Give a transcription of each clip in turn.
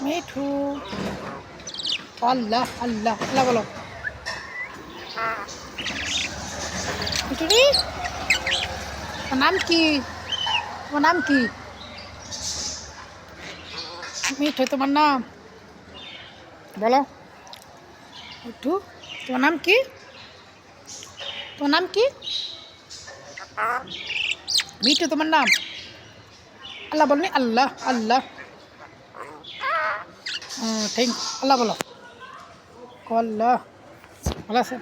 মিঠু। আল্লাহ আল্লাহ আল্লাহ বলো। মিঠু রে, তোমার নাম কি? তোমার নাম কি? মিঠু তোমার নাম বলো। মিঠু তোমার নাম কি? তোমার নাম কি? মিঠু তোমার নাম? আল্লাহ বলনি? আল্লাহ আল্লাহ। থ্যাংক আল্লাহ বলো। আল্লাহ ভালো আছে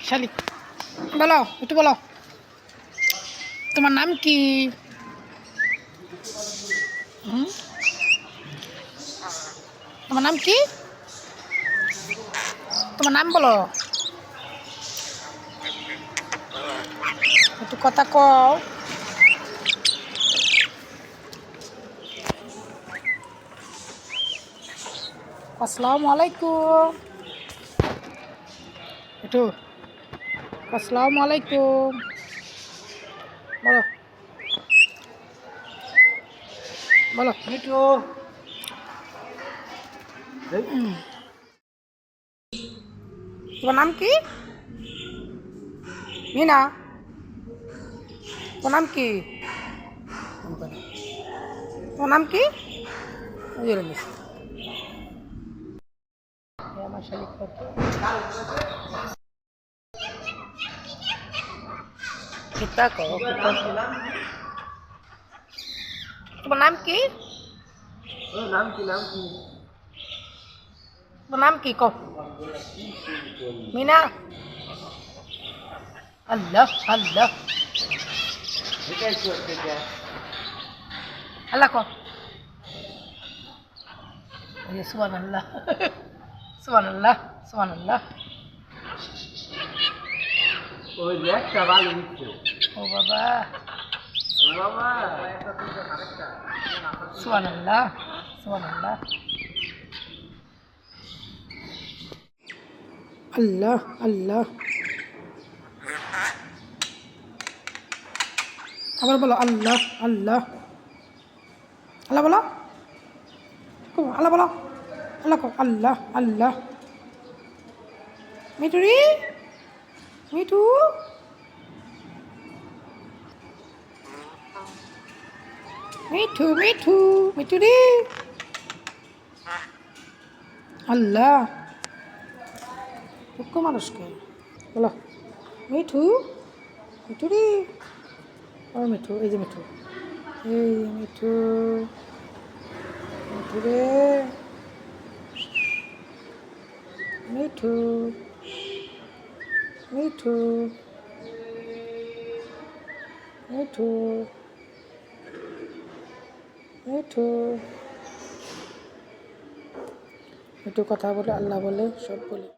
শালিক বলো, একটু বলো। তোমার নাম কি? তোমার নাম কি? তোমার নাম বলো, একটু কথা কও। আসসালামু আলাইকুম। একটু আসসালামু আলাইকুম বলো, বলো মিঠু। তোমার নাম কি? মিনা। তোমার নাম কি? তোমার নাম কি? আমার শালিক কিতা কও, তোমার নাম কি? তোমার নাম কি কও? মিনা। আল্লাহ আল্লাহ আল্লাহ কও। সুবহানাল্লাহ সুবহানাল্লাহ সুবহানাল্লাহ। ওই যে একটা বালি দিচ্ছে। ও বাবা ও বাবা, একটা দুটো আরেকটা। সুবহানাল্লাহ সুবহানাল্লাহ। আল্লাহ আল্লাহ। আবার বলো আল্লাহ আল্লাহ আল্লাহ বলো। আল্লাহ বলো, আল্লাহ কো। আল্লাহ আল্লাহ। মিঠু রে, মিঠু। মিঠু মিঠু মিঠু রে। আল্লাহ দুঃখ মানুষকে বলো। মিঠু, মিঠু রে। ও মিঠু, এই যে মিঠু, এই মিঠু, মিঠু রে, মিঠু, মিঠু, মিঠু, মিঠু। মিঠু কথা বলে, আল্লাহ বলে, সব বলে।